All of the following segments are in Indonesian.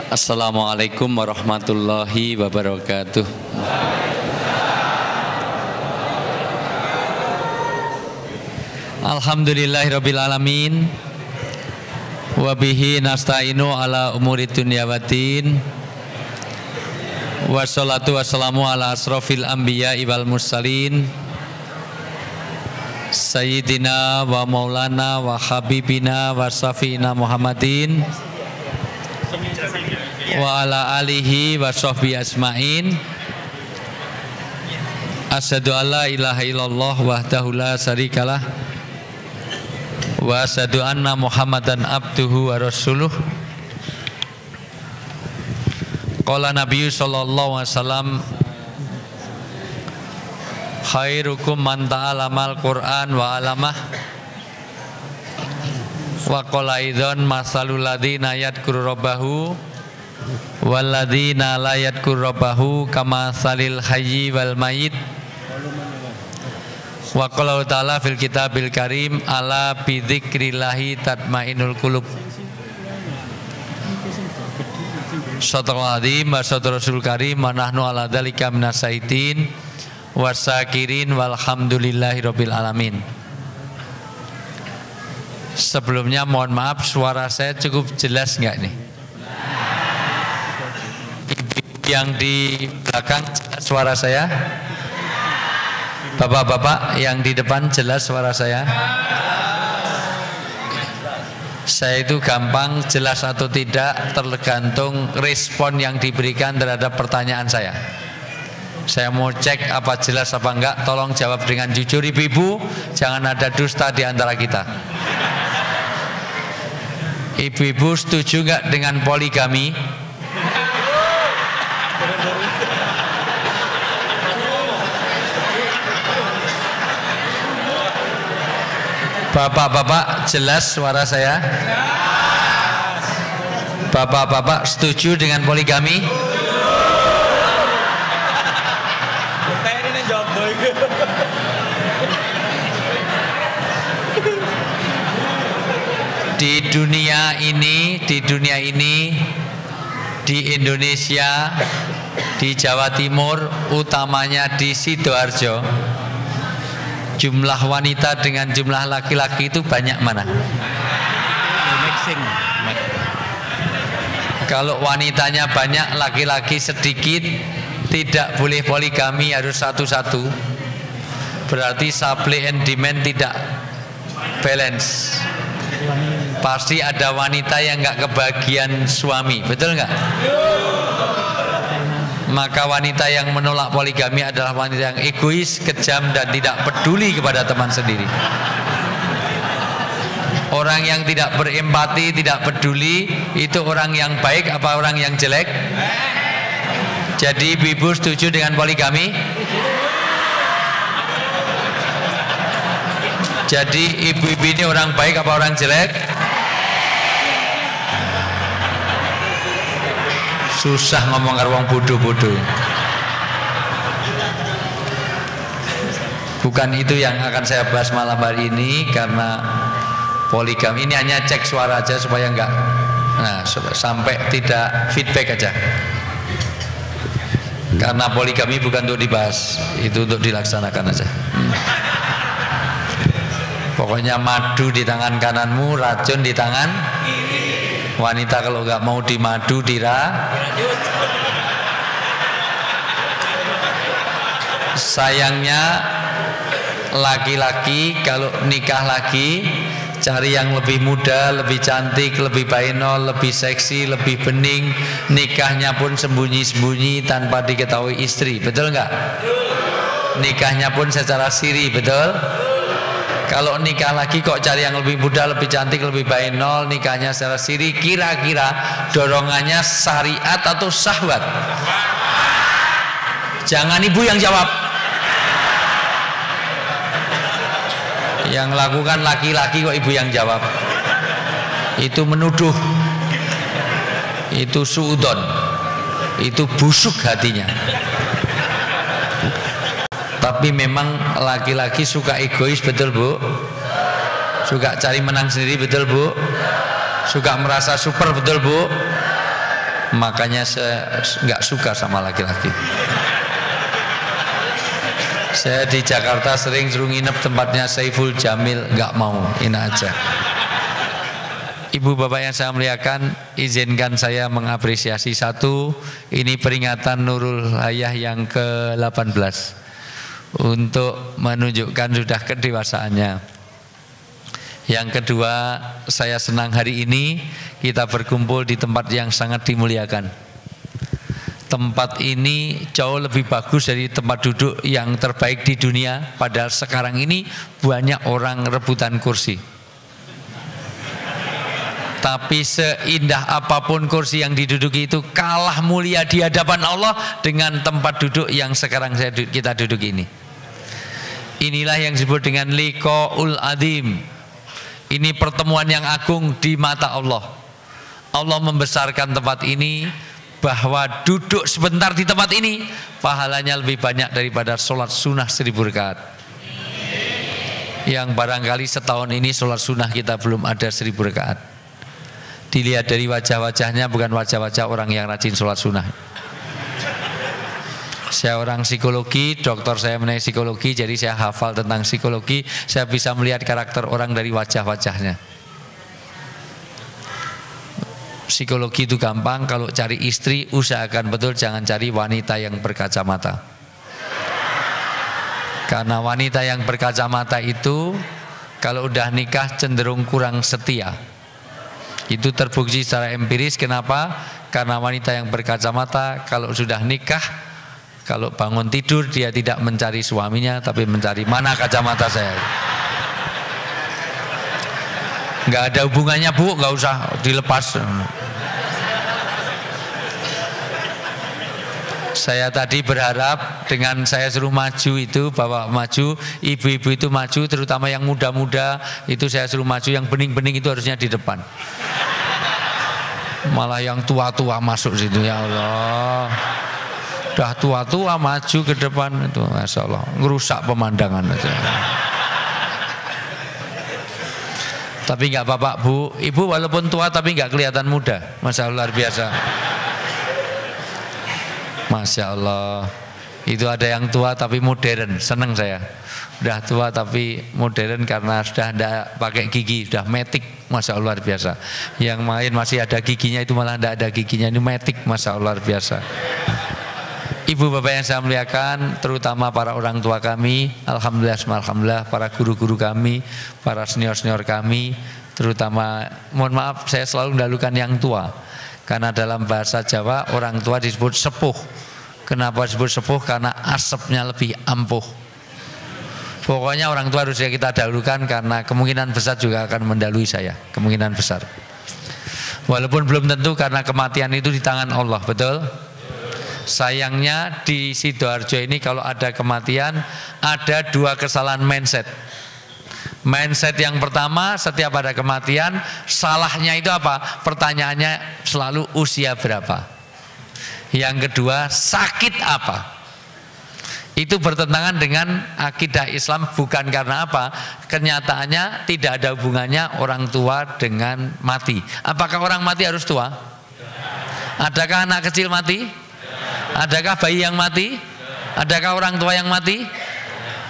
Assalamualaikum warahmatullahi wabarakatuh. Alhamdulillahirabbil alamin. Wa bihi nasta'inu ala umuri dunya waddin. Wassalatu wassalamu ala asrofil anbiya'i wal mursalin. Sayyidina wa maulana wa habibina wa syafi'ina Muhammadin wa ala alihi wa sahbihi asma'in. Asyhadu an la ilaha illallah wahdahu la syarikalah wa asyhadu anna Muhammadan abduhu wa rasuluh. Qala Nabi sallallahu alaihi wasallam, khairukum man ta'alamal Qur'an wa alamah. Wa qala idzan masalul ladzina yadhkuru rabbahu wal ladzina la yadhkuru rabbahu kama salil hayyi wal mayyit. Wa qala ta'ala fil kitabil karim ala bi dzikrillahi tatmainul qulub. Shadaqal adzim wa shadaqar rasul karim wa nahnu ala dzalika minas syaitin wasakirin walhamdulillahirabbil alamin. Sebelumnya mohon maaf, suara saya cukup jelas enggak nih? Yang di belakang suara saya? Bapak-bapak yang di depan jelas suara saya? Saya itu gampang jelas atau tidak tergantung respon yang diberikan terhadap pertanyaan saya. Saya mau cek apa jelas apa enggak, tolong jawab dengan jujur ibu-ibu, jangan ada dusta di antara kita. Ibu-ibu setuju enggak dengan poligami? Bapak-bapak jelas suara saya? Bapak-bapak setuju dengan poligami? Di dunia ini, di Indonesia, di Jawa Timur, utamanya di Sidoarjo, jumlah wanita dengan jumlah laki-laki itu banyak mana? Kalau wanitanya banyak, laki-laki sedikit, tidak boleh poligami, harus satu-satu. Berarti supply and demand tidak balance. Pasti ada wanita yang nggak kebagian suami, betul nggak? Maka wanita yang menolak poligami adalah wanita yang egois, kejam, dan tidak peduli kepada teman sendiri. Orang yang tidak berempati, tidak peduli, itu orang yang baik apa orang yang jelek? Jadi ibu setuju dengan poligami? Jadi ibu-ibu ini orang baik apa orang jelek? Susah ngomong karo wong bodoh-bodoh. Bukan itu yang akan saya bahas malam hari ini, karena poligami ini hanya cek suara aja supaya enggak, sampai tidak feedback aja. Karena poligami bukan untuk dibahas, itu untuk dilaksanakan aja. Pokoknya madu di tangan kananmu, racun di tangan kiri. Wanita kalau nggak mau dimadu sayangnya laki-laki kalau nikah lagi cari yang lebih muda, lebih cantik, lebih bainol, lebih seksi, lebih bening. Nikahnya pun sembunyi-sembunyi tanpa diketahui istri, betul nggak? Nikahnya pun secara siri, betul? Kalau nikah lagi kok cari yang lebih muda, lebih cantik, lebih bainol, nikahnya secara siri, kira-kira dorongannya syariat atau syahwat? Jangan ibu yang jawab. Yang lakukan laki-laki kok ibu yang jawab? Itu menuduh. Itu suudon. Itu busuk hatinya. Tapi memang laki-laki suka egois, betul Bu? Suka cari menang sendiri, betul Bu? Suka merasa super, betul Bu? Makanya saya nggak suka sama laki-laki. Saya di Jakarta sering suruh nginep tempatnya Saiful Jamil, nggak mau, ini aja. Ibu bapak yang saya muliakan, izinkan saya mengapresiasi satu, ini peringatan Nurul Hayah yang ke-18 untuk menunjukkan sudah kedewasaannya. Yang kedua, saya senang hari ini kita berkumpul di tempat yang sangat dimuliakan. Tempat ini jauh lebih bagus dari tempat duduk yang terbaik di dunia. Padahal sekarang ini banyak orang rebutan kursi. Tapi seindah apapun kursi yang diduduki itu kalah mulia di hadapan Allah dengan tempat duduk yang sekarang kita duduk ini. Inilah yang disebut dengan liqaul adzim. Ini pertemuan yang agung di mata Allah. Allah membesarkan tempat ini, bahwa duduk sebentar di tempat ini pahalanya lebih banyak daripada sholat sunnah 1000 rakaat. Yang barangkali setahun ini sholat sunnah kita belum ada 1000 rakaat. Dilihat dari wajah-wajahnya bukan wajah-wajah orang yang rajin sholat sunnah. Saya orang psikologi, doktor saya mengenai psikologi, jadi saya hafal tentang psikologi. Saya bisa melihat karakter orang dari wajah-wajahnya. Psikologi itu gampang, kalau cari istri usahakan betul jangan cari wanita yang berkacamata. Karena wanita yang berkacamata itu kalau udah nikah cenderung kurang setia. Itu terbukti secara empiris. Kenapa? Karena wanita yang berkacamata kalau sudah nikah, kalau bangun tidur dia tidak mencari suaminya, tapi mencari mana kacamata saya. Nggak ada hubungannya Bu, nggak usah dilepas. Saya tadi berharap dengan saya suruh maju itu, bahwa maju, ibu-ibu itu maju, terutama yang muda-muda itu saya suruh maju, yang bening-bening itu harusnya di depan. Malah yang tua-tua masuk situ, ya Allah. Udah tua-tua maju ke depan itu, Masya Allah, ngerusak pemandangan aja. Tapi nggak apa-apa Bu, ibu walaupun tua tapi nggak kelihatan muda, Masya Allah, luar biasa. Masya Allah, itu ada yang tua tapi modern, seneng saya. Udah tua tapi modern karena sudah tidak pakai gigi, sudah metik, Masya Allah, luar biasa. Yang main masih ada giginya itu malah tidak ada giginya, ini metik, Masya Allah, luar biasa. Ibu bapak yang saya muliakan, terutama para orang tua kami, alhamdulillah, para guru-guru kami, para senior-senior kami, terutama, mohon maaf saya selalu mendahulukan yang tua. Karena dalam bahasa Jawa orang tua disebut sepuh. Kenapa disebut sepuh? Karena asapnya lebih ampuh. Pokoknya orang tua harus kita dahulukan, karena kemungkinan besar juga akan mendahului saya, kemungkinan besar. Walaupun belum tentu, karena kematian itu di tangan Allah, betul? Sayangnya di Sidoarjo ini kalau ada kematian ada dua kesalahan mindset. Mindset yang pertama, setiap ada kematian salahnya itu apa? Pertanyaannya selalu usia berapa. Yang kedua, sakit apa? Itu bertentangan dengan akidah Islam, bukan karena apa? Kenyataannya tidak ada hubungannya orang tua dengan mati. Apakah orang mati harus tua? Adakah anak kecil mati? Adakah bayi yang mati? Adakah orang tua yang mati?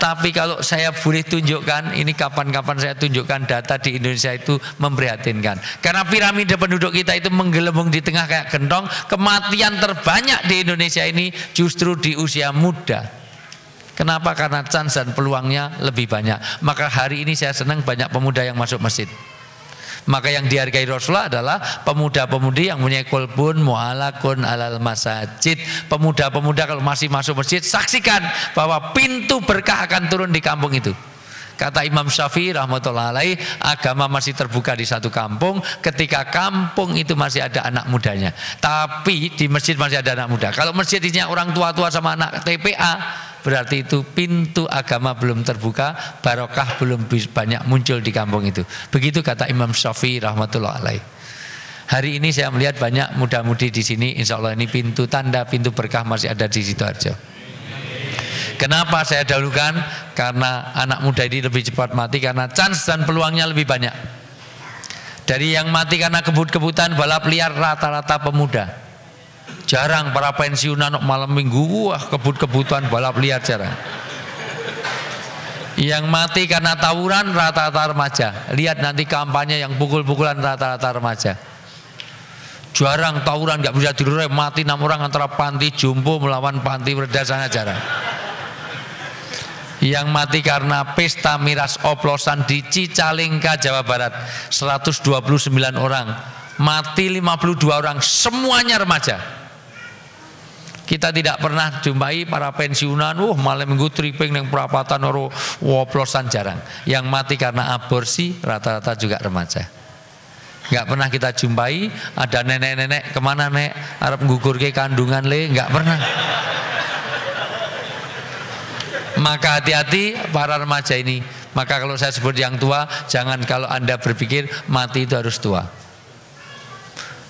Tapi kalau saya boleh tunjukkan, ini kapan-kapan saya tunjukkan data di Indonesia itu memprihatinkan. Karena piramida penduduk kita itu menggelembung di tengah kayak gentong. Kematian terbanyak di Indonesia ini justru di usia muda. Kenapa? Karena chance dan peluangnya lebih banyak. Maka hari ini saya senang banyak pemuda yang masuk masjid. Maka yang dihargai Rasulullah adalah pemuda-pemudi yang punya kolbun mu'alakun alal masajid. Pemuda-pemuda kalau masih masuk masjid, saksikan bahwa pintu berkah akan turun di kampung itu. Kata Imam Syafi'i rahmatullah alaih, agama masih terbuka di satu kampung ketika kampung itu masih ada anak mudanya. Tapi di masjid masih ada anak muda. Kalau masjid isinya orang tua-tua sama anak TPA, berarti itu pintu agama belum terbuka, barokah belum banyak muncul di kampung itu. Begitu kata Imam Syafi'i rahmatullah alaih. Hari ini saya melihat banyak muda-mudi di sini, insya Allah ini pintu tanda pintu berkah masih ada di Sidoarjo. Kenapa saya dahulukan? Karena anak muda ini lebih cepat mati karena chance dan peluangnya lebih banyak. Dari yang mati karena kebut-kebutan balap liar rata-rata pemuda. Jarang para pensiunan malam minggu, wah kebut-kebutan balap liar jarang. Yang mati karena tawuran rata-rata remaja. Lihat nanti kampanye yang pukul-pukulan rata-rata remaja. Jarang tawuran nggak bisa direm, mati 6 orang antara panti jompo melawan panti Werda, sangat jarang. Yang mati karena pesta miras oplosan di Cicalengka, Jawa Barat, 129 orang, mati 52 orang, semuanya remaja. Kita tidak pernah jumpai para pensiunan, malam minggu tripping yang perapatan oplosan, jarang. Yang mati karena aborsi rata-rata juga remaja. Nggak pernah kita jumpai ada nenek-nenek kemana nek arep nggugurke kandungan le, nggak pernah. Maka hati-hati para remaja ini. Maka kalau saya sebut yang tua, jangan kalau Anda berpikir mati itu harus tua.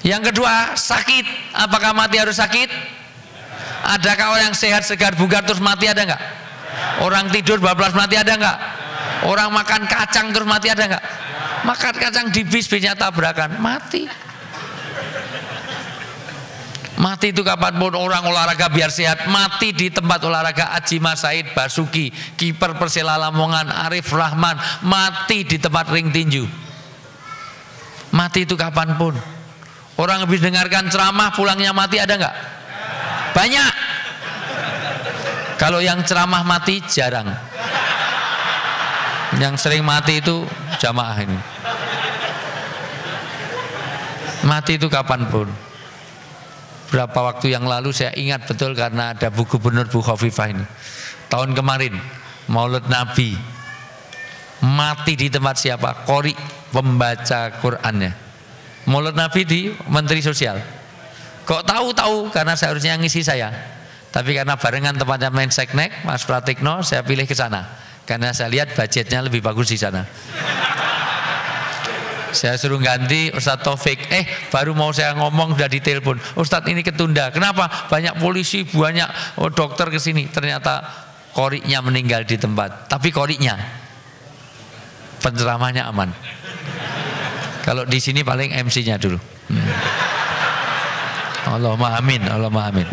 Yang kedua, sakit. Apakah mati harus sakit? Adakah orang yang sehat segar bugar terus mati, ada nggak? Orang tidur bablas mati, ada nggak? Orang makan kacang terus mati, ada nggak? Makan kacang di bisnya tabrakan, mati. Mati itu kapanpun. Orang olahraga biar sehat, mati di tempat olahraga. Ajima Said Basuki, kiper Persela Lamongan, Arif Rahman, mati di tempat ring tinju. Mati itu kapanpun. Orang habis dengarkan ceramah pulangnya mati, ada nggak? Banyak. Kalau yang ceramah mati jarang. Yang sering mati itu jamaah ini. Mati itu kapanpun. Berapa waktu yang lalu saya ingat betul karena ada Bu Gubernur Bu Khofifah ini. Tahun kemarin Maulid Nabi, mati di tempat siapa? Qori, pembaca Qur'annya. Maulid Nabi di Menteri Sosial. Kok tahu? Karena seharusnya ngisi saya. Tapi karena barengan tempatnya Menseknek, Mas Pratikno, saya pilih ke sana. Karena saya lihat budgetnya lebih bagus di sana. Saya suruh ganti Ustadz Taufik. Baru mau saya ngomong sudah ditelepon. Ustadz ini ketunda. Kenapa? Banyak polisi, banyak dokter kesini. Ternyata koriknya meninggal di tempat. Tapi koriknya, penceramahnya aman. Kalau di sini paling MC-nya dulu. Allahumma amin, Allahumma amin.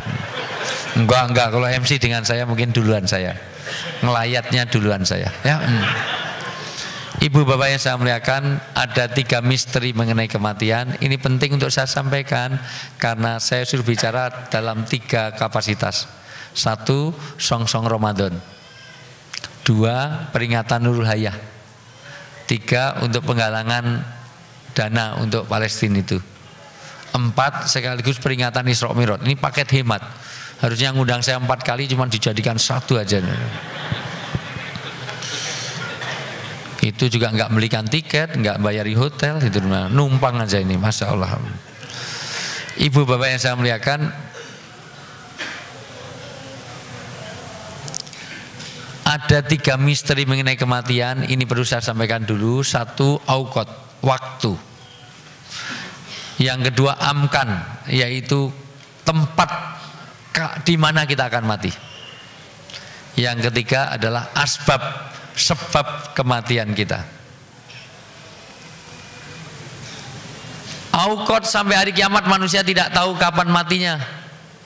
Enggak. Kalau MC dengan saya mungkin duluan saya. Ngelayatnya duluan saya. Ya. Ibu bapak yang saya muliakan, ada 3 misteri mengenai kematian. Ini penting untuk saya sampaikan karena saya sudah bicara dalam 3 kapasitas. 1, song-song Ramadan. 2, peringatan Nurul Hayah. 3, untuk penggalangan dana untuk Palestina itu. 4, sekaligus peringatan Isra Mi'raj. Ini paket hemat. Harusnya ngundang saya 4 kali, cuma dijadikan 1 aja. Itu juga nggak belikan tiket, nggak bayari hotel, itu numpang aja ini, masya Allah. Ibu bapak yang saya muliakan, ada 3 misteri mengenai kematian. Ini perlu saya sampaikan dulu. 1, auqat, waktu. Yang kedua, amkan, yaitu tempat di mana kita akan mati. Yang ketiga adalah asbab, sebab kematian kita. Auqat, sampai hari kiamat manusia tidak tahu kapan matinya.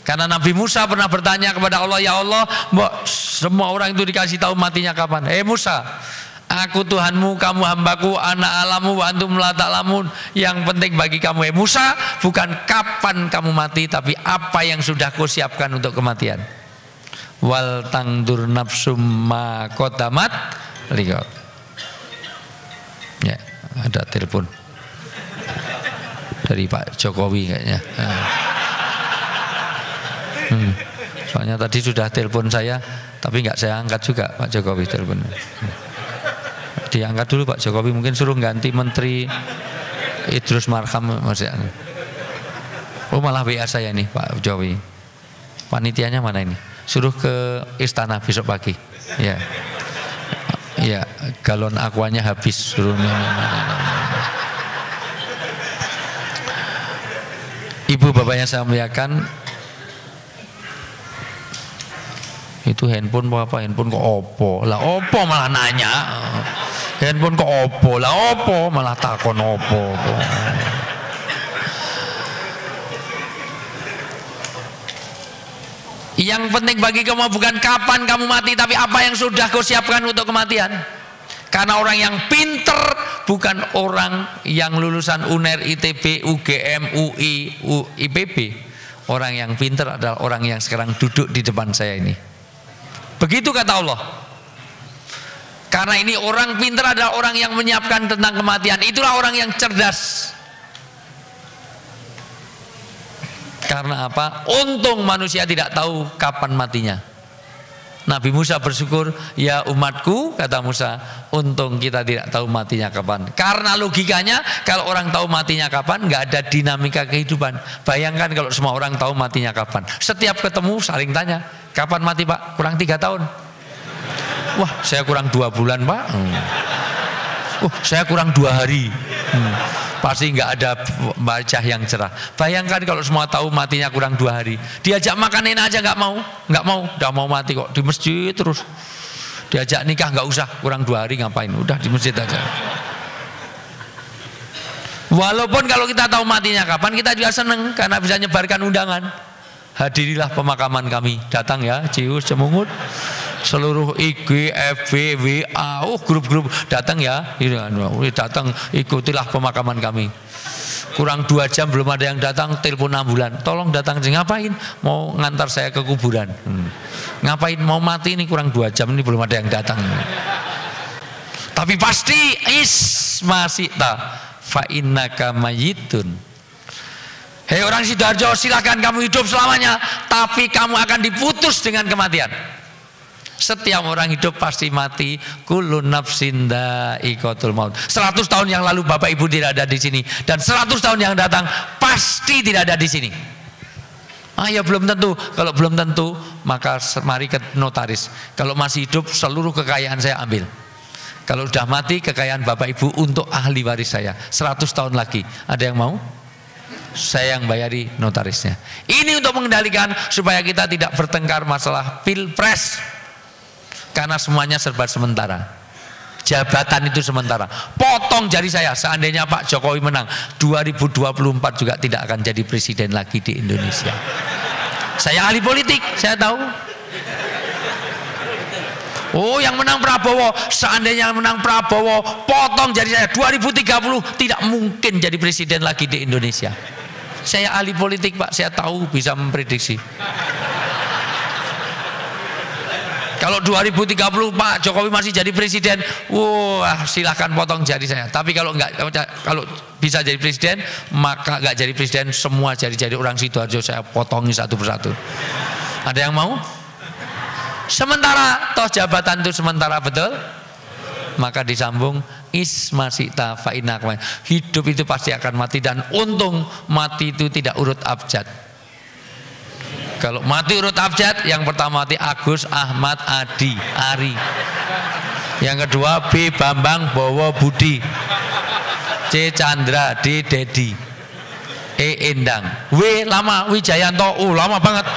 Karena Nabi Musa pernah bertanya kepada Allah, ya Allah, semua orang itu dikasih tahu matinya kapan. Musa, aku Tuhanmu, kamu hambaku, ana alamu wa antum la ta'lamun. Yang penting bagi kamu Musa bukan kapan kamu mati, tapi apa yang sudah kau siapkan untuk kematian. Wal tangdur nafsum ma qaddamat liqad. Ya, ada telepon dari Pak Jokowi kayaknya. Soalnya tadi sudah telepon saya, tapi nggak saya angkat juga Pak Jokowi teleponnya. Diangkat dulu Pak Jokowi, mungkin suruh ganti Menteri Idrus Marham maksudnya. Oh malah WA saya nih Pak Jokowi. Panitianya mana ini? Suruh ke istana besok pagi. Ya. Ya, galon aquanya habis, suruh. Ibu bapak yang saya muliakan, Itu handphone apa? Handphone kok opo? Lah opo malah nanya. Handphone kok opo? Lah opo malah takon opo? Yang penting bagi kamu bukan kapan kamu mati, tapi apa yang sudah kau siapkan untuk kematian. Karena orang yang pinter bukan orang yang lulusan UNER, ITB, UGM, UI, IPB. Orang yang pinter adalah orang yang sekarang duduk di depan saya ini. Begitu kata Allah. Karena ini orang pinter adalah orang yang menyiapkan tentang kematian. Itulah orang yang cerdas. Karena apa? Untung manusia tidak tahu kapan matinya. Nabi Musa bersyukur, ya umatku, kata Musa, untung kita tidak tahu matinya kapan. Karena logikanya kalau orang tahu matinya kapan, nggak ada dinamika kehidupan. Bayangkan kalau semua orang tahu matinya kapan. Setiap ketemu saling tanya, kapan mati Pak? Kurang 3 tahun. Wah, saya kurang 2 bulan Pak. Saya kurang 2 hari. Pasti nggak ada wajah yang cerah. Bayangkan kalau semua tahu matinya kurang 2 hari. Diajak makan enak aja nggak mau, udah mau mati kok di masjid terus. Diajak nikah nggak usah, kurang 2 hari ngapain? Udah di masjid aja. Walaupun kalau kita tahu matinya kapan, kita juga seneng karena bisa nyebarkan undangan. Hadirilah pemakaman kami, datang ya, Cius, Cemungut. Seluruh IG, FB, WA, grup-grup datang ya, datang ikutilah pemakaman kami. Kurang 2 jam belum ada yang datang, telepon ambulan, tolong datang. Ngapain? Mau ngantar saya ke kuburan. Ngapain? Mau mati ini, kurang 2 jam ini belum ada yang datang. Tapi pasti ismasita fa innaka mayitun. Hei orang Sidoarjo, silakan kamu hidup selamanya, tapi kamu akan diputus dengan kematian. Setiap orang hidup pasti mati. Kullu nafsin dha'iqatul maut. 100 tahun yang lalu Bapak Ibu tidak ada di sini, dan 100 tahun yang datang pasti tidak ada di sini. Ya belum tentu. Kalau belum tentu, maka mari ke notaris. Kalau masih hidup, seluruh kekayaan saya ambil. Kalau sudah mati, kekayaan Bapak Ibu untuk ahli waris saya. 100 tahun lagi, ada yang mau? Saya yang bayari notarisnya. Ini untuk mengendalikan supaya kita tidak bertengkar masalah pilpres. Karena semuanya serba sementara. Jabatan itu sementara. Potong jari saya, seandainya Pak Jokowi menang 2024 juga tidak akan jadi presiden lagi di Indonesia. Saya ahli politik, saya tahu. Yang menang Prabowo, seandainya menang Prabowo, potong jari saya, 2030 tidak mungkin jadi presiden lagi di Indonesia. Saya ahli politik Pak, saya tahu, bisa memprediksi. Kalau 2030 Pak Jokowi masih jadi presiden, wah silahkan potong jari saya. Tapi kalau bisa jadi presiden, maka nggak jadi presiden, semua jari-jari orang Sidoarjo saya potongi satu persatu. Ada yang mau? Sementara, toh jabatan itu sementara, betul? Maka disambung ismasita fa innaka. Hidup itu pasti akan mati, dan untung mati itu tidak urut abjad. Kalau mati urut abjad, yang pertama mati Agus, Ahmad, Adi, Ari. Yang kedua B, Bambang, Bowo, Budi. C, Chandra, D, Dedi. E, Endang. W, lama, Wijayanto. Lama banget.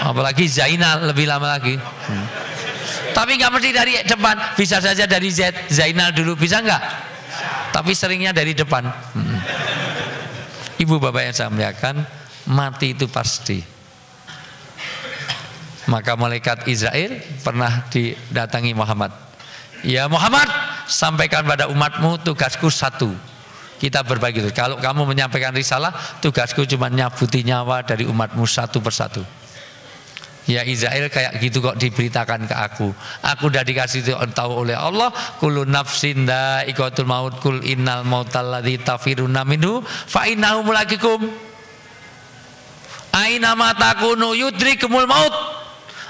Apalagi Zainal, lebih lama lagi. Tapi nggak mesti dari depan, bisa saja dari Z. Zainal dulu, bisa nggak? Tapi seringnya dari depan. Ibu bapak yang saya muliakan, mati itu pasti. Maka malaikat Israel pernah didatangi Muhammad. Ya Muhammad, sampaikan pada umatmu tugasku satu. Kita berbagi. Kalau kamu menyampaikan risalah, tugasku cuma nyabuti nyawa dari umatmu satu persatu. Ya Israel, kayak gitu kok diberitakan ke aku. Aku udah dikasih tahu oleh Allah, kullu nafsin dha'iqatul maut, kul innal mautal ladzi tafiruna minhu fa innahu mulaqikum. Aina ma takunu yudrikumul maut.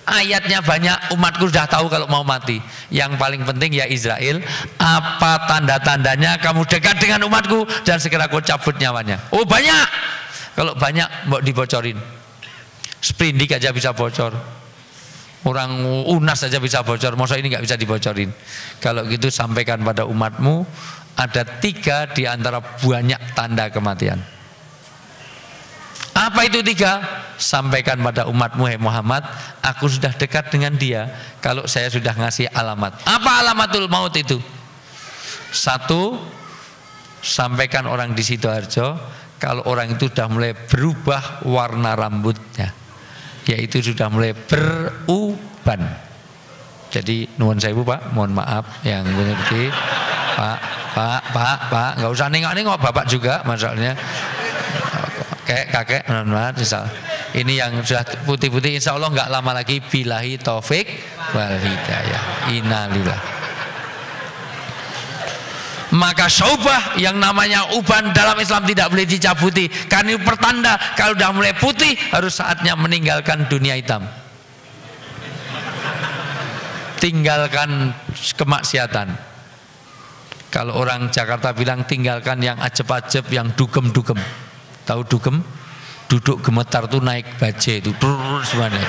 Ayatnya banyak, umatku sudah tahu kalau mau mati. Yang paling penting ya Israel, apa tanda-tandanya kamu dekat dengan umatku dan segera kau cabut nyawanya. Banyak. Kalau banyak mau dibocorin. Sprindik aja bisa bocor, orang UNAS aja bisa bocor, masa ini nggak bisa dibocorin. Kalau gitu sampaikan pada umatmu, ada 3 di antara banyak tanda kematian. Apa itu 3? Sampaikan pada umatmu, hai Muhammad, aku sudah dekat dengan dia kalau saya sudah ngasih alamat. Apa alamatul maut itu? 1, sampaikan orang di Sidoarjo kalau orang itu sudah mulai berubah warna rambutnya, yaitu sudah mulai beruban. Jadi nuwun sewu Pak, mohon maaf yang mengerti. Pak, nggak usah nengok-nengok, Bapak juga masalahnya. Kakek, misal. Ini yang sudah putih-putih, insya Allah nggak lama lagi. Billahi taufik wal hidayah. Innalillah. Maka syaubah yang namanya uban dalam Islam tidak boleh dicabuti, karena itu pertanda kalau sudah mulai putih harus saatnya meninggalkan dunia hitam, tinggalkan kemaksiatan. Kalau orang Jakarta bilang tinggalkan yang ajeb-ajeb, yang dugem-dugem. Tahu dugem? Duduk gemetar tuh naik baje itu terus semuanya.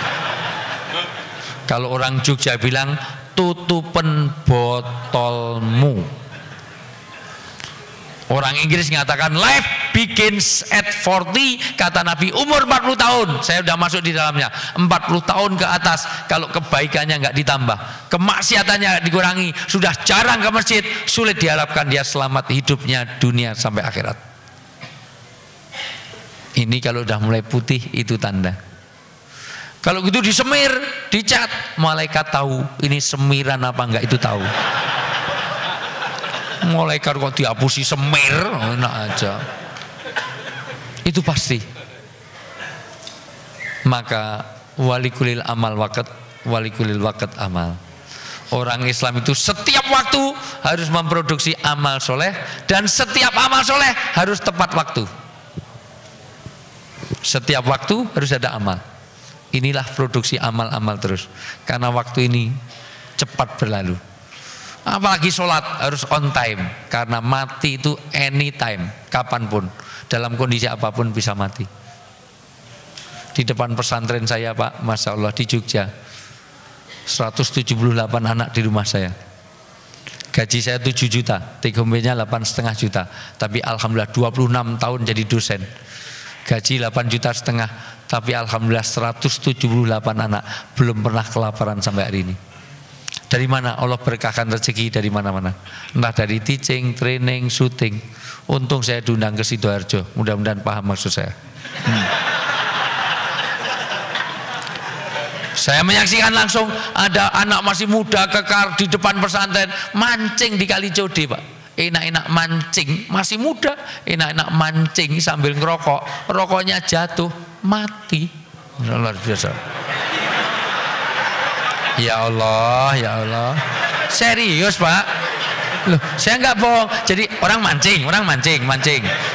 Kalau orang Jogja bilang tutupen botolmu. Orang Inggris mengatakan life begins at 40, kata Nabi umur 40 tahun. Saya sudah masuk di dalamnya. 40 tahun ke atas kalau kebaikannya nggak ditambah, kemaksiatannya nggak dikurangi, sudah jarang ke masjid, sulit diharapkan dia selamat hidupnya dunia sampai akhirat. Ini kalau udah mulai putih itu tanda. Kalau gitu disemir, dicat, malaikat tahu ini semiran apa enggak, itu tahu. Malaikat kok dihapusi semir, enak aja. Itu pasti. Maka walikulil amal waqt, walikulil waqt amal. Orang Islam itu setiap waktu harus memproduksi amal soleh, dan setiap amal soleh harus tepat waktu. Setiap waktu harus ada amal. Inilah produksi amal-amal terus, karena waktu ini cepat berlalu. Apalagi sholat harus on time, karena mati itu anytime, kapanpun, dalam kondisi apapun bisa mati. Di depan pesantren saya Pak, Masya Allah, di Jogja 178 anak di rumah saya. Gaji saya 7 juta, take home pay-nya 8,5 juta. Tapi alhamdulillah 26 tahun jadi dosen, gaji 8,5 juta, tapi alhamdulillah 178 anak belum pernah kelaparan sampai hari ini. Dari mana Allah berkahkan rezeki? Dari mana-mana, entah dari teaching, training, syuting. Untung saya diundang ke Sidoarjo, mudah-mudahan paham maksud saya. Saya menyaksikan langsung ada anak masih muda kekar di depan pesantren mancing di Kali Code Pak. Enak-enak mancing, masih muda, enak-enak mancing sambil ngerokok, rokoknya jatuh, mati. Luar biasa. Ya Allah, ya Allah. Serius Pak. Loh, saya nggak bohong. Jadi orang mancing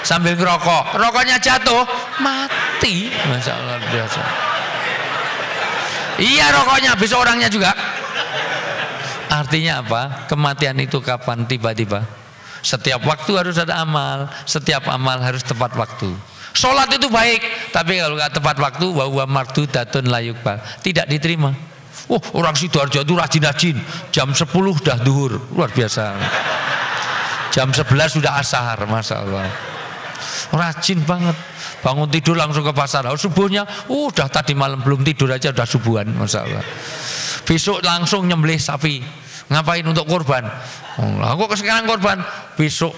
sambil ngerokok, rokoknya jatuh, mati. Masya Allah, biasa. Iya, rokoknya besok orangnya juga. Artinya apa? Kematian itu kapan? Tiba-tiba. Setiap waktu harus ada amal, setiap amal harus tepat waktu. Sholat itu baik, tapi kalau nggak tepat waktu, wa huwa mardudatun la yuqbal, tidak diterima. Orang Sidoarjo itu rajin-rajin, jam 10 udah duhur, luar biasa. Jam 11 sudah ashar, Masya Allah. Rajin banget. Bangun tidur langsung ke pasar. Subuhnya, udah tadi malam belum tidur aja udah subuhan, Masya Allah. Besok langsung nyembelih sapi. Ngapain? Untuk korban. Aku sekarang korban, besok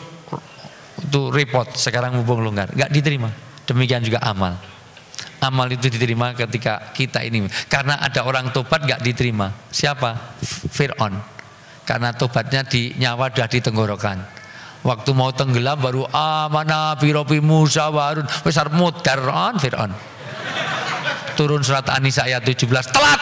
itu repot. Sekarang mumpung longgar, nggak diterima. Demikian juga amal. Amal itu diterima ketika kita ini, karena ada orang tobat nggak diterima. Siapa? Fir'aun. Karena tobatnya di nyawa sudah di tenggorokan. Waktu mau tenggelam baru amanah birobi Musa wa Harun, besar mudaron Fir'aun. Turun surat An-Nisa ayat 17, telat.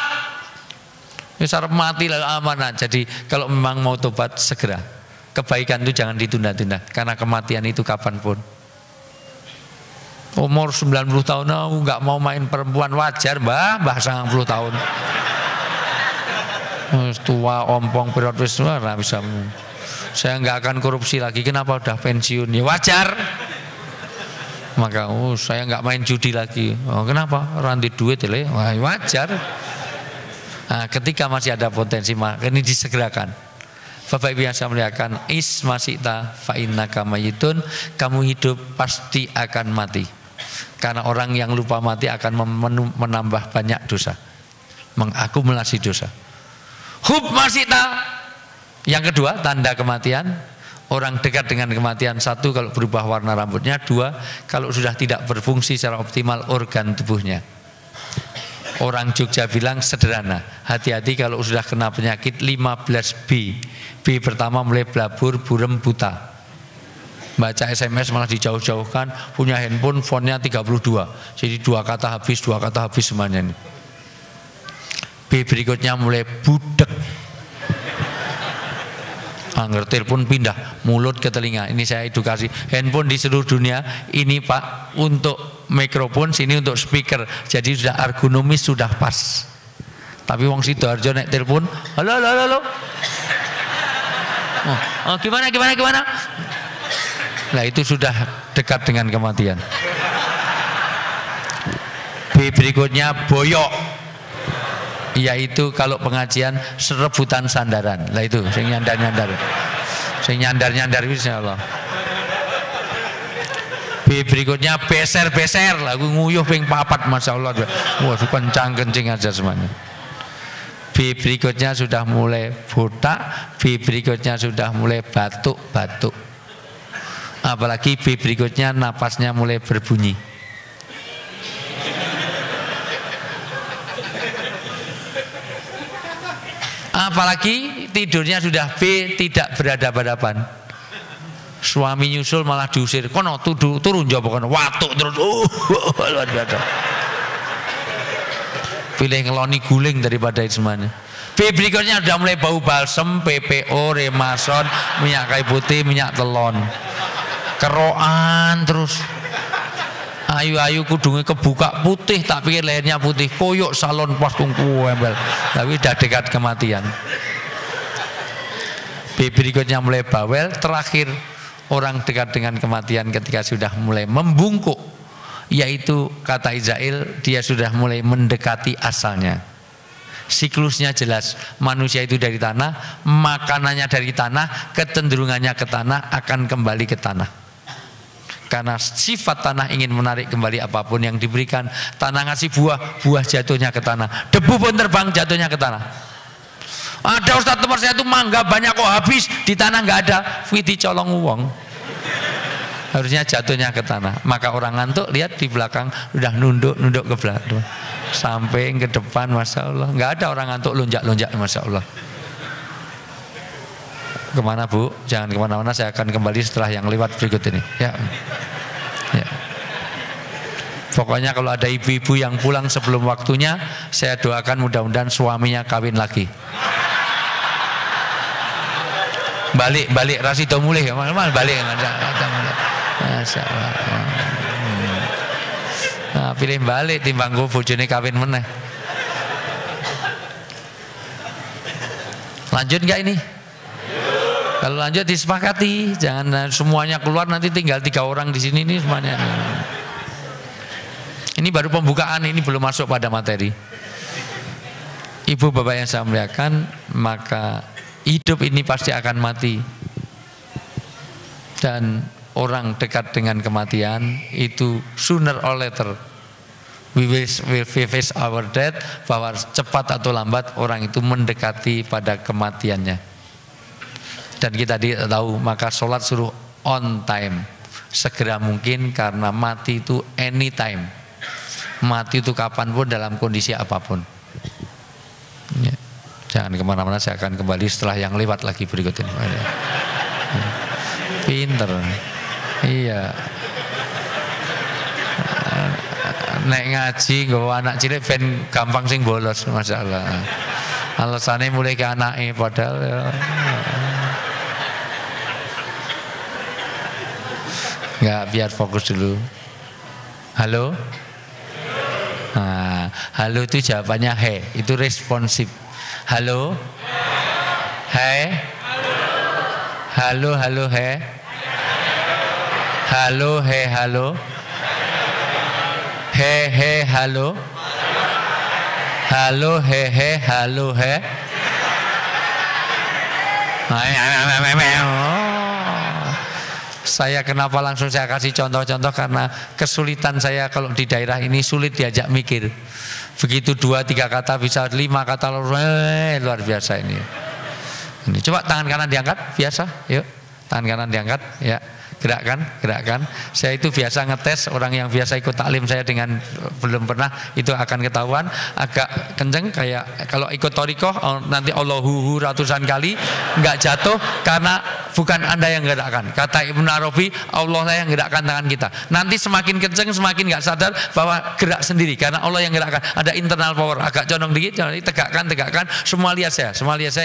Besar mati lalu amanah. Jadi kalau memang mau tobat segera. Kebaikan itu jangan ditunda-tunda, karena kematian itu kapanpun. Umur 90 tahun, aku nggak mau main perempuan, wajar mbah 90 tahun. Tua ompong periode semua nggak bisa. Saya nggak akan korupsi lagi. Kenapa? Udah pensiun, ya wajar. Maka saya nggak main judi lagi. Kenapa? Ranti duit ya, wajar. Nah, ketika masih ada potensi, maka ini disegerakan. Bapak Ibu yang saya muliakan, ismasita fa innaka mayitun, kamu hidup pasti akan mati. Karena orang yang lupa mati akan menambah banyak dosa, mengakumulasi dosa. Hub masita. Yang kedua, tanda kematian. Orang dekat dengan kematian, satu, kalau berubah warna rambutnya. Dua, kalau sudah tidak berfungsi secara optimal organ tubuhnya. Orang Jogja bilang sederhana, hati-hati kalau sudah kena penyakit 15B. B pertama mulai blabur, burem, buta. Baca SMS malah dijauh-jauhkan, punya handphone fontnya 32. Jadi dua kata habis semuanya ini. B berikutnya mulai budek. Angger telepon pindah mulut ke telinga. Ini saya edukasi. Handphone di seluruh dunia ini Pak untuk mikrofon, sini untuk speaker. Jadi sudah ergonomis, sudah pas. Tapi wong Sidoarjo nek telepon, halo. Oh, gimana? Nah itu sudah dekat dengan kematian. B berikutnya boyok. Yaitu kalau pengajian serebutan sandaran. Lah itu sing nyandar-nyandar. Sing nyandar-nyandar insyaallah. B berikutnya beser-beser, lagu nguyuh ping 4 masyaallah. Wah, kencang-kencing aja semuanya. B berikutnya sudah mulai botak, B berikutnya sudah mulai batuk-batuk. Apalagi B berikutnya napasnya mulai berbunyi. Apalagi tidurnya sudah B, tidak berhadapan-hadapan. Suami nyusul malah diusir. Kono turun jawab kono. Watuk terus. Luar biasa. Pilih ngeloni guling daripada itu semuanya. B berikutnya sudah mulai bau balsem, PPO, Remason, minyak kayu putih, minyak telon. Keroan terus. Ayu-ayu kudungnya kebuka putih, tak pikir lehernya putih, koyok salon pas tungku embel. Tapi sudah dekat kematian. B berikutnya mulai bawel. Terakhir, orang dekat dengan kematian ketika sudah mulai membungkuk, yaitu kata Izail, dia sudah mulai mendekati asalnya. Siklusnya jelas, manusia itu dari tanah, makanannya dari tanah, kecenderungannya ke tanah, akan kembali ke tanah. Karena sifat tanah ingin menarik kembali apapun yang diberikan. Tanah ngasih buah, buah jatuhnya ke tanah. Debu pun terbang, jatuhnya ke tanah. Ada ustadz tempat saya itu mangga banyak kok habis, di tanah nggak ada. Witi colong uang. Harusnya jatuhnya ke tanah. Maka orang ngantuk, lihat di belakang udah nunduk ke belakang, sampai ke depan, masya Allah. Nggak ada orang ngantuk lonjak, masya Allah. Kemana Bu? Jangan kemana-mana, saya akan kembali setelah yang lewat berikut ini. Ya. Pokoknya kalau ada ibu-ibu yang pulang sebelum waktunya, saya doakan mudah-mudahan suaminya kawin lagi. Balik Rasido mulih ya, mal balik. Masya Allah. Nah, pilih balik timbang gue bojone kawin meneh. Lanjut nggak ini? Kalau lanjut disepakati, jangan semuanya keluar nanti tinggal 3 orang di sini nih semuanya. Ini baru pembukaan, ini belum masuk pada materi. Ibu bapak yang saya muliakan, maka hidup ini pasti akan mati. Dan orang dekat dengan kematian itu sooner or later we will face our death, bahwa cepat atau lambat orang itu mendekati pada kematiannya. Dan kita tidak tahu, maka sholat suruh on time, segera mungkin, karena mati itu anytime. Mati itu kapanpun, dalam kondisi apapun. Ya. Jangan kemana-mana, saya akan kembali setelah yang lewat lagi berikut ini. Pinter. Iya. Nek ngaji nggawa anak cilik ben gampang sing bolos, masyaallah. Alasane mulai ke anake padahal ya. Enggak, biar fokus dulu. Halo? Nah, halo itu jawabannya he, itu responsif. Halo? He? Halo, he? Halo, he, halo? He, halo? Halo, he, halo, he? Saya kenapa langsung saya kasih contoh-contoh, karena kesulitan saya kalau di daerah ini sulit diajak mikir. Begitu 2-3 kata bisa 5 kata luar biasa ini. Ini coba tangan kanan diangkat, biasa, yuk. Tangan kanan diangkat, ya. Gerakkan. Saya itu biasa ngetes orang yang biasa ikut taklim saya dengan belum pernah, itu akan ketahuan agak kenceng. Kayak kalau ikut thariqah nanti Allahu ratusan kali nggak jatuh karena bukan Anda yang gerakkan. Kata Ibnu Arabi, Allah lah yang gerakkan tangan kita. Nanti semakin kenceng semakin nggak sadar bahwa gerak sendiri karena Allah yang gerakkan. Ada internal power, agak condong dikit, tegakkan. Semua lihat saya,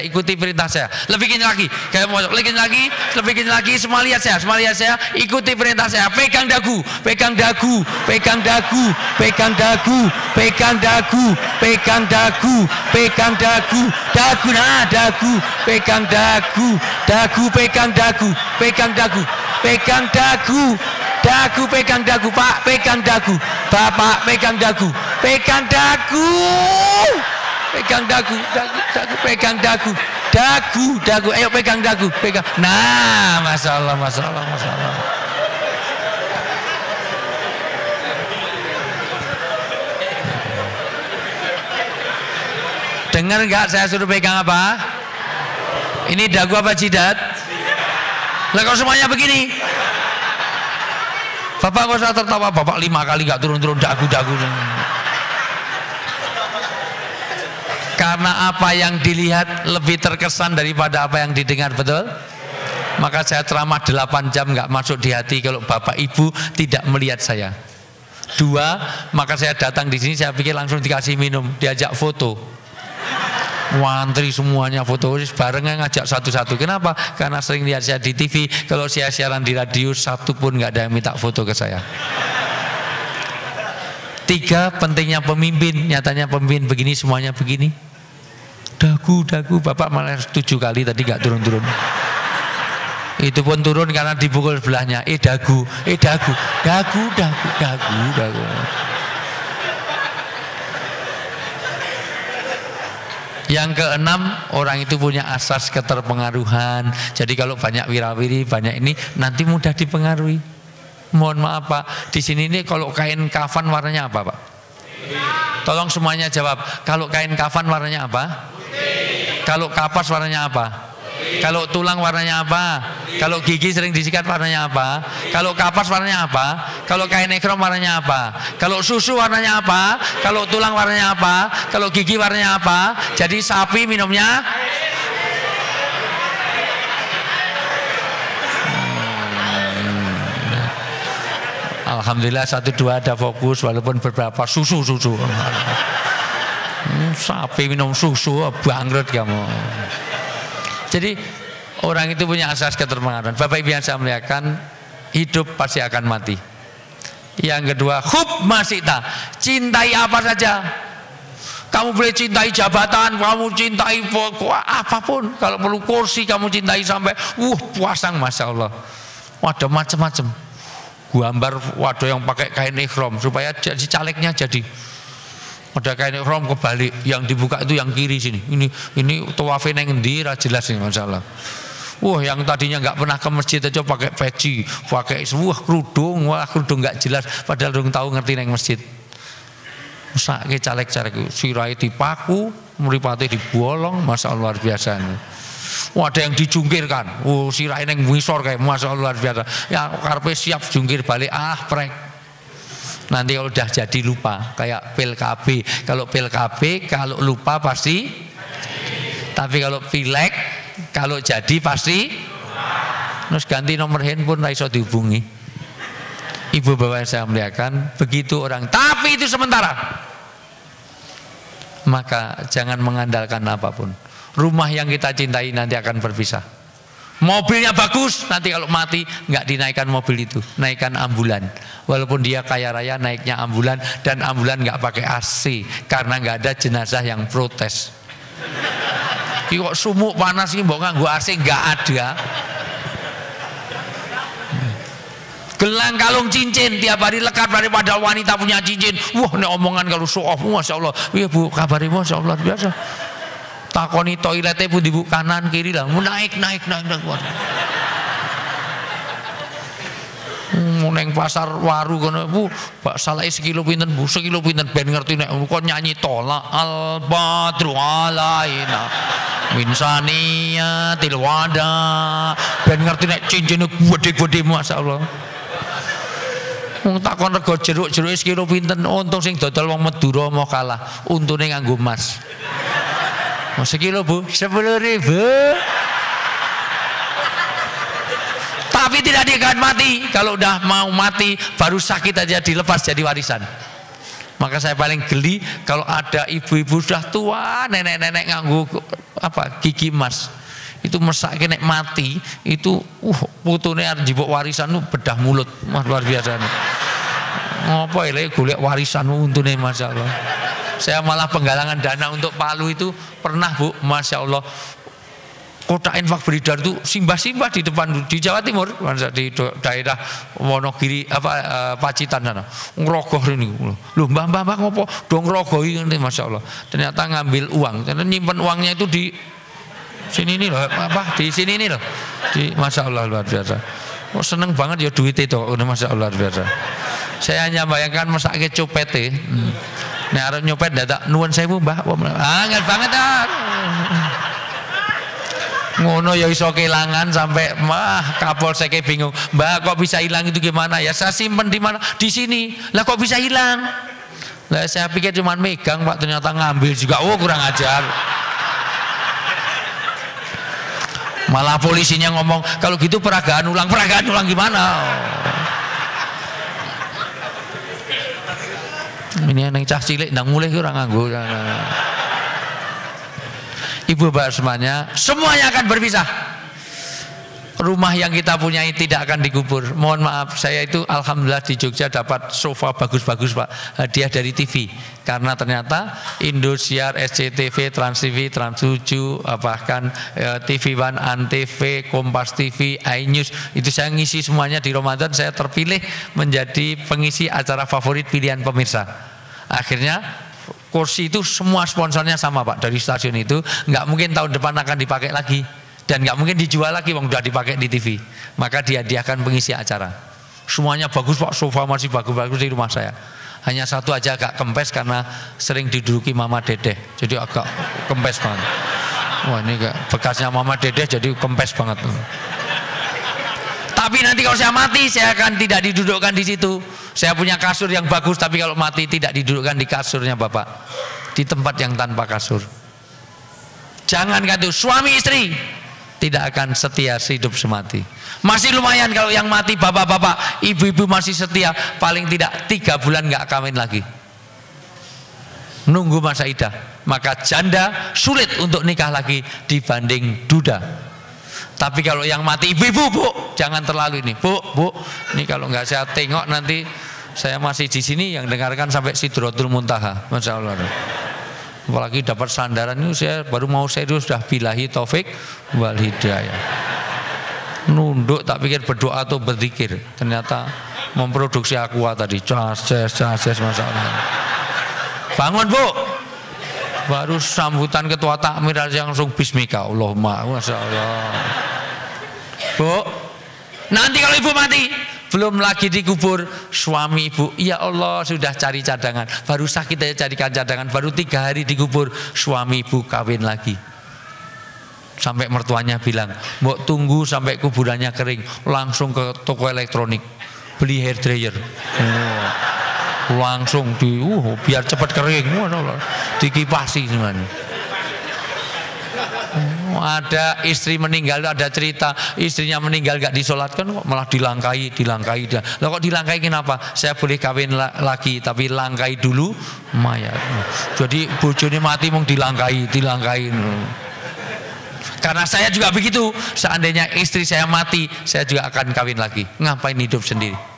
ikuti perintah saya. Lebih kenceng lagi, kayak mau lebih kenceng lagi, semua lihat saya, ikuti perintah saya. Pegang dagu, pegang dagu, pegang dagu, pegang dagu, pegang dagu, pegang dagu, pegang dagu, dagu, nah dagu, pegang dagu, dagu, pegang dagu, pegang dagu, pegang dagu, dagu, pegang dagu, Pak, pegang dagu, Bapak, pegang dagu, pegang dagu, pegang dagu, dagu, pegang dagu, dagu, ayo pegang dagu, pegang. Nah, masya Allah. Dengar nggak saya suruh pegang apa? Ini dagu apa jidat? Lah kalau semuanya begini, Bapak nggak usah tertawa. Bapak 5 kali nggak turun dagu. Karena apa yang dilihat lebih terkesan daripada apa yang didengar, betul? Maka saya ceramah 8 jam nggak masuk di hati kalau Bapak Ibu tidak melihat saya. 2, maka saya datang di sini saya pikir langsung dikasih minum, diajak foto. Wantri semuanya foto bareng, ngajak satu-satu. Kenapa? Karena sering lihat saya di TV. Kalau saya siaran di radio, satu pun nggak ada yang minta foto ke saya. 3, pentingnya pemimpin. Nyatanya pemimpin begini, semuanya begini. Dagu, Bapak malah 7 kali tadi nggak turun. Itu pun turun karena dipukul sebelahnya. Dagu. Yang keenam, orang itu punya asas keterpengaruhan. Jadi kalau banyak wirawiri, banyak ini, nanti mudah dipengaruhi. Mohon maaf Pak, di sini ini kalau kain kafan warnanya apa Pak? Tolong semuanya jawab. Kalau kain kafan warnanya apa? Kalau kapas warnanya apa? Kalau tulang warnanya apa? Kalau gigi sering disikat warnanya apa? Kalau kapas warnanya apa? Kalau kain ekrom warnanya apa? Kalau susu warnanya apa? Kalau tulang warnanya apa? Kalau gigi warnanya apa? Jadi sapi minumnya Alhamdulillah 1-2 ada fokus, walaupun beberapa susu. Sapi minum susu bangkrut kamu. Jadi orang itu punya asas keterpengaruhan. Bapak Ibu yang saya muliakan, hidup pasti akan mati. Yang kedua, hub masita, cintai apa saja. Kamu boleh cintai jabatan, kamu cintai apapun. Kalau perlu kursi kamu cintai sampai puasang, masya Allah. Waduh macam-macam. Gambar waduh yang pakai kain ikhram supaya jadi calegnya jadi. Ada kain ihram kebalik, yang dibuka itu yang kiri sini. Ini tawafin yang ngendi ra jelas ini masalah. Yang tadinya nggak pernah ke masjid aja pakai peci, pakai kerudung nggak jelas, padahal dong tahu ngerti neng masjid. Sakit caleg-caleg sirai dipaku, mripate dibolong, masya Allah luar biasa. Ada yang dijungkirkan, sirai neng ngisor kayak masya Allah luar biasa. Ya karpe siap jungkir balik, prek. Nanti kalau udah jadi lupa, kayak pil KB. Kalau pil KB kalau lupa pasti. Tapi kalau pilek kalau jadi pasti. Terus ganti nomor handphone ra iso dihubungi. Ibu bapak yang saya muliakan, begitu orang. Tapi itu sementara. Maka jangan mengandalkan apapun. Rumah yang kita cintai nanti akan berpisah. Mobilnya bagus, nanti kalau mati nggak dinaikkan mobil itu, naikkan ambulan. Walaupun dia kaya raya, naiknya ambulan, dan ambulan nggak pakai AC karena nggak ada jenazah yang protes. Kok sumuk panas ini, mbok nganggo AC nggak ada. Gelang kalung cincin tiap hari lekat daripada wanita punya cincin. Ini omongan kalau show off, masya Allah. Iya Bu, kabarimu masya Allah biasa. Takoni toiletnya pun dibuka kanan kiri lah, naik. Neng pasar waru kono Bu, bak salai sekilo pinten Bu, sekilo pinten ben ngerti nek kok nyanyi tola al badru alaina min saniyatil wada ben ngerti nek cincine gede-gede masyaallah. Wong takon rego jeruk-jeruk sekilo pinten, untung sing dodol wong Madura mau kalah, untune nganggo emas. Mau sekilo Bu, 10.000. Tapi tidak akan mati. Kalau udah mau mati baru sakit aja dilepas jadi warisan. Maka saya paling geli kalau ada ibu-ibu sudah tua, nenek-nenek nganggu apa gigi emas. Itu mesake nek mati itu putune arep njipuk warisan bedah mulut. Mas luar biasa nih. Ngopo ile golek warisan untune masyaallah. Saya malah penggalangan dana untuk Palu itu pernah Bu, masyaallah. Kota infak beredar itu simbah-simbah di depan di Jawa Timur di daerah Wonogiri Pacitan sana ngerogoh ini loh mbah ngopo dong ngerogohi ini Masya Allah. Ternyata ngambil uang, ternyata nyimpen uangnya itu di sini ini loh di sini ini loh di Masya Allah luar biasa. Oh, seneng banget ya duit itu Masya Allah luar biasa. Saya hanya bayangkan masake copete nek arep nyopet dadak nuwun sewu mbah angel banget ngono ya iso kehilangan sampai Kapolsek bingung, Mbak kok bisa hilang itu gimana ya? Saya simpen di mana? Di sini. Lah kok bisa hilang? Lah saya pikir cuma megang Pak, ternyata ngambil juga. Oh kurang ajar. Malah polisinya ngomong kalau gitu peragaan ulang gimana? Ini yang cah cilik ndang mulai kurang nganggo. Ibu bapak semuanya akan berpisah. Rumah yang kita punyai tidak akan dikubur. Mohon maaf, saya itu alhamdulillah di Jogja dapat sofa bagus-bagus Pak, hadiah dari TV. Karena ternyata Indosiar, SCTV, Trans TV, Trans 7, bahkan TV One, Antv, Kompas TV, iNews, itu saya ngisi semuanya di Ramadan. Saya terpilih menjadi pengisi acara favorit pilihan pemirsa. Akhirnya kursi itu semua sponsornya sama Pak, dari stasiun itu nggak mungkin tahun depan akan dipakai lagi dan nggak mungkin dijual lagi, wong udah dipakai di TV. Maka dihadiahkan pengisi acara. Semuanya bagus Pak, sofa masih bagus-bagus di rumah saya. Hanya satu aja agak kempes karena sering diduduki Mama Dedeh, jadi agak kempes banget. Wah ini bekasnya Mama Dedeh jadi kempes banget. Tapi nanti kalau saya mati saya akan tidak didudukkan di situ. Saya punya kasur yang bagus, tapi kalau mati tidak didudukkan di kasurnya Bapak, di tempat yang tanpa kasur. Jangan kata suami istri tidak akan setia hidup semati. Masih lumayan kalau yang mati bapak-bapak, ibu-ibu masih setia, paling tidak 3 bulan nggak kawin lagi. Nunggu masa idah. Maka janda sulit untuk nikah lagi dibanding duda. Tapi kalau yang mati ibu-ibu Bu, jangan terlalu ini Bu, ini kalau nggak saya tengok nanti saya masih di sini yang dengarkan sampai Sidratul Muntaha, Masya Allah. Apalagi dapat sandaran ini saya baru mau serius sudah billahi taufik wal hidayah. Nunduk tak pikir berdoa atau berzikir, ternyata memproduksi aqua tadi, cases Masya Allah. Bangun Bu. Baru sambutan ketua takmir aja langsung bismika Allahumma, Masya Allah. Bu, nanti kalau ibu mati belum lagi dikubur suami ibu, ya Allah sudah cari cadangan, baru sakit aja carikan cadangan, baru 3 hari dikubur suami ibu kawin lagi. Sampai mertuanya bilang, mbok tunggu sampai kuburannya kering, langsung ke toko elektronik beli hair dryer. Langsung biar cepat kering, dikipasi semuanya. Ada istri meninggal, ada cerita istrinya meninggal gak disolatkan kok malah dilangkai. Lah kok dilangkai kenapa? Saya boleh kawin lagi tapi langkai dulu mayat. Jadi bojone mati mung dilangkai. Karena saya juga begitu. Seandainya istri saya mati, saya juga akan kawin lagi. Ngapain hidup sendiri?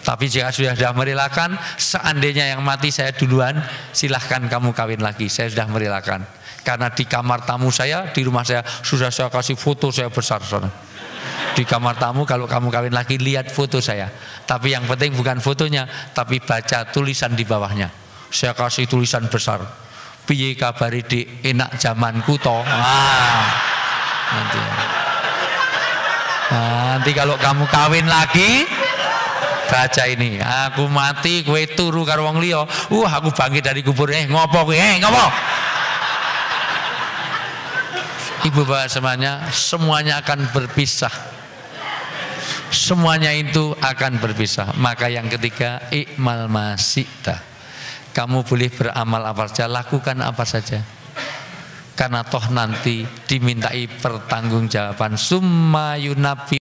Tapi jika sudah merelakan, seandainya yang mati saya duluan, silahkan kamu kawin lagi. Saya sudah merelakan. Karena di kamar tamu saya, di rumah saya sudah saya kasih foto saya besar sana. Di kamar tamu kalau kamu kawin lagi lihat foto saya. Tapi yang penting bukan fotonya, tapi baca tulisan di bawahnya. Saya kasih tulisan besar. Piye kabari Dik, enak zamanku toh. Nanti. Nanti kalau kamu kawin lagi, baca ini, aku mati kowe turu karo wong liya, aku bangkit dari kubur. Ngopo kowe? Ngopo? Ibu bapak semuanya akan berpisah. Semuanya itu akan berpisah. Maka yang ketiga, ikmal masyita. Kamu boleh beramal apa saja, lakukan apa saja. Karena toh nanti dimintai pertanggungjawaban. Summa yunabi